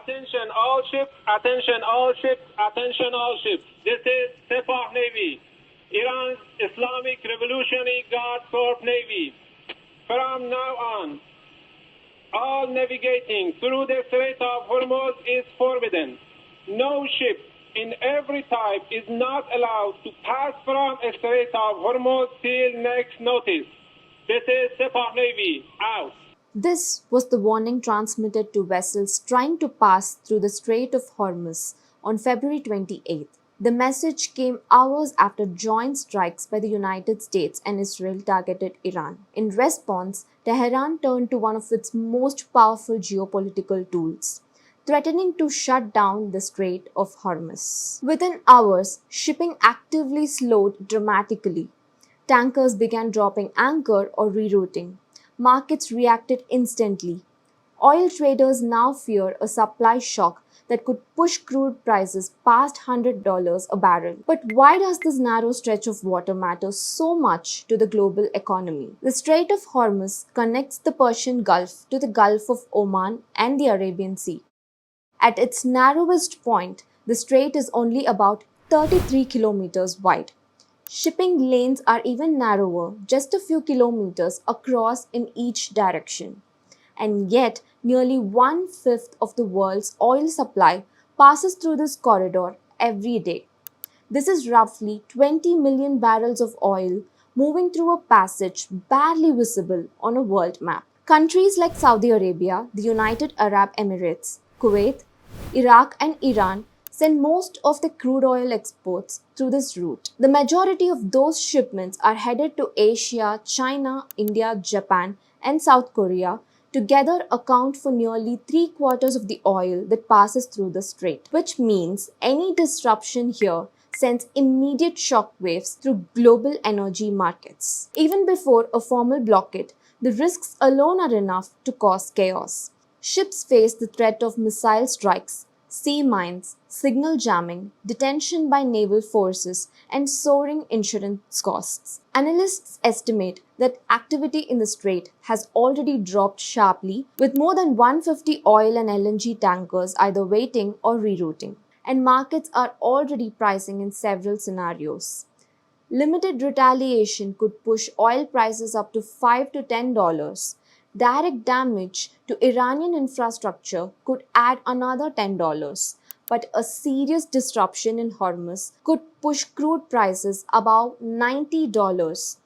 Attention all ships, attention all ships, attention all ships. This is Sepah Navy, Iran's Islamic Revolutionary Guard Corps Navy. From now on, all navigating through the Strait of Hormuz is forbidden. No ship in every type is not allowed to pass from the Strait of Hormuz till next notice. This is Sepah Navy, out. This was the warning transmitted to vessels trying to pass through the Strait of Hormuz on February 28th. The message came hours after joint strikes by the United States and Israel targeted Iran. In response, Tehran turned to one of its most powerful geopolitical tools, threatening to shut down the Strait of Hormuz. Within hours, shipping actively slowed dramatically. Tankers began dropping anchor or rerouting. Markets reacted instantly. Oil traders now fear a supply shock that could push crude prices past $100 a barrel. But why does this narrow stretch of water matter so much to the global economy? The Strait of Hormuz connects the Persian Gulf to the Gulf of Oman and the Arabian Sea. At its narrowest point, the strait is only about 33 kilometers wide. Shipping lanes are even narrower, just a few kilometers across in each direction. And yet, nearly one-fifth of the world's oil supply passes through this corridor every day. This is roughly 20 million barrels of oil moving through a passage barely visible on a world map. Countries like Saudi Arabia, the United Arab Emirates, Kuwait, Iraq, and Iran send most of the crude oil exports through this route. The majority of those shipments are headed to Asia, China, India, Japan, and South Korea, together account for nearly 3/4 of the oil that passes through the strait, which means any disruption here sends immediate shockwaves through global energy markets. Even before a formal blockade, the risks alone are enough to cause chaos. Ships face the threat of missile strikes, sea mines, signal jamming, detention by naval forces, and soaring insurance costs. Analysts estimate that activity in the strait has already dropped sharply, with more than 150 oil and LNG tankers either waiting or rerouting. And markets are already pricing in several scenarios. Limited retaliation could push oil prices up to $5 to $10. Direct damage to Iranian infrastructure could add another $10. But a serious disruption in Hormuz could push crude prices above $90,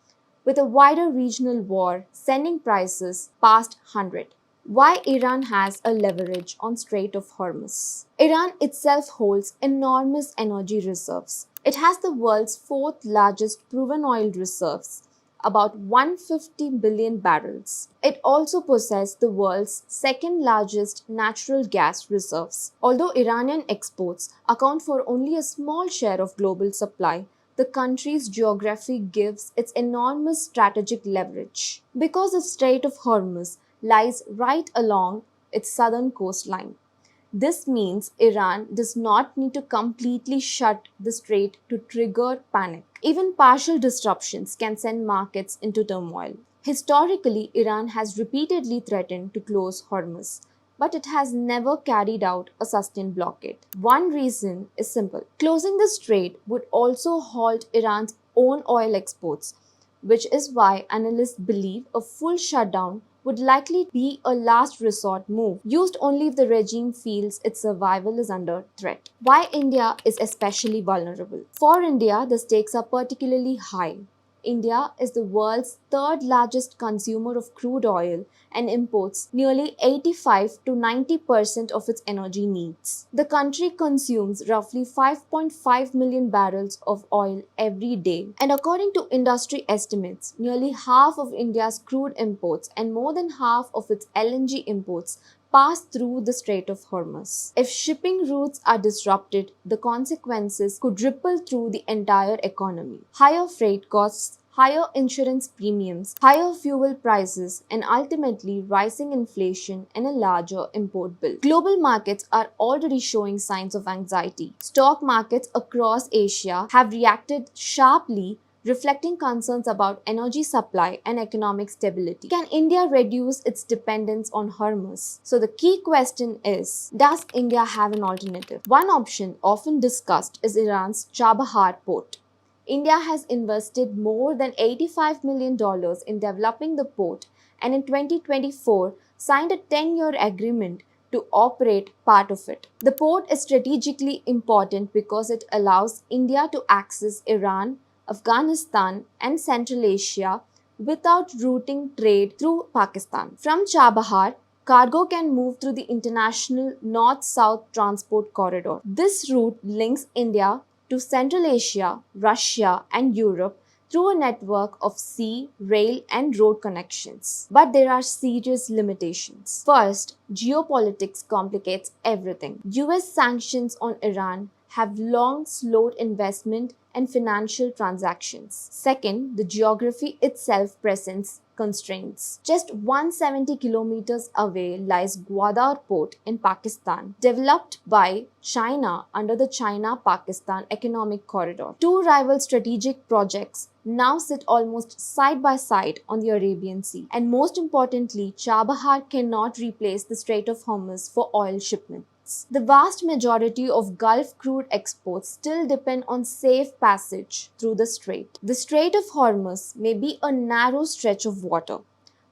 with a wider regional war sending prices past 100. Why Iran has a leverage on Strait of Hormuz? Iran itself holds enormous energy reserves. It has the world's fourth largest proven oil reserves, about 150 billion barrels. It also possesses the world's second largest natural gas reserves. Although Iranian exports account for only a small share of global supply, the country's geography gives its enormous strategic leverage. Because the Strait of Hormuz lies right along its southern coastline. This means Iran does not need to completely shut the strait to trigger panic. Even partial disruptions can send markets into turmoil. Historically, Iran has repeatedly threatened to close Hormuz, but it has never carried out a sustained blockade. One reason is simple. Closing the strait would also halt Iran's own oil exports, which is why analysts believe a full shutdown would likely be a last resort move, used only if the regime feels its survival is under threat. Why India is especially vulnerable? For India, the stakes are particularly high. India is the world's third largest consumer of crude oil and imports nearly 85 to 90% of its energy needs. The country consumes roughly 5.5 million barrels of oil every day, and according to industry estimates, nearly half of India's crude imports and more than half of its LNG imports pass through the Strait of Hormuz. If shipping routes are disrupted, the consequences could ripple through the entire economy. Higher freight costs, higher insurance premiums, higher fuel prices, and ultimately rising inflation and a larger import bill. Global markets are already showing signs of anxiety. Stock markets across Asia have reacted sharply, reflecting concerns about energy supply and economic stability. Can India reduce its dependence on Hormuz? So the key question is, does India have an alternative? One option often discussed is Iran's Chabahar port. India has invested more than $85 million in developing the port and in 2024 signed a 10-year agreement to operate part of it. The port is strategically important because it allows India to access Iran, Afghanistan, and Central Asia without routing trade through Pakistan. From Chabahar, cargo can move through the international north-south transport corridor. This route links India to Central Asia, Russia, and Europe through a network of sea, rail, and road connections. But there are serious limitations. First, geopolitics complicates everything. US sanctions on Iran have long slowed investment and financial transactions. Second, the geography itself presents constraints. Just 170 kilometers away lies Gwadar Port in Pakistan, developed by China under the China-Pakistan Economic Corridor. Two rival strategic projects now sit almost side by side on the Arabian Sea. And most importantly, Chabahar cannot replace the Strait of Hormuz for oil shipments. The vast majority of Gulf crude exports still depend on safe passage through the strait. The Strait of Hormuz may be a narrow stretch of water,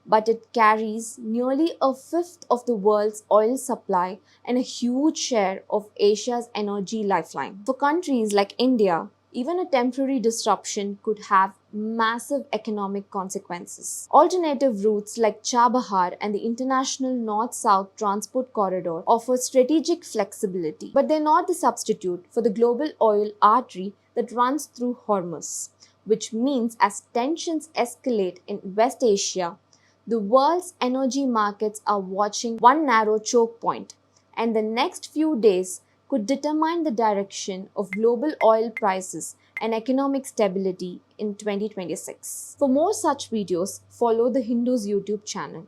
but it carries nearly a fifth of the world's oil supply and a huge share of Asia's energy lifeline. For countries like India, even a temporary disruption could have massive economic consequences. Alternative routes like Chabahar and the International North-South Transport Corridor offer strategic flexibility, but they're not the substitute for the global oil artery that runs through Hormuz, which means as tensions escalate in West Asia, the world's energy markets are watching one narrow choke point, and the next few days could determine the direction of global oil prices and economic stability in 2026. For more such videos, follow the Hindus YouTube channel.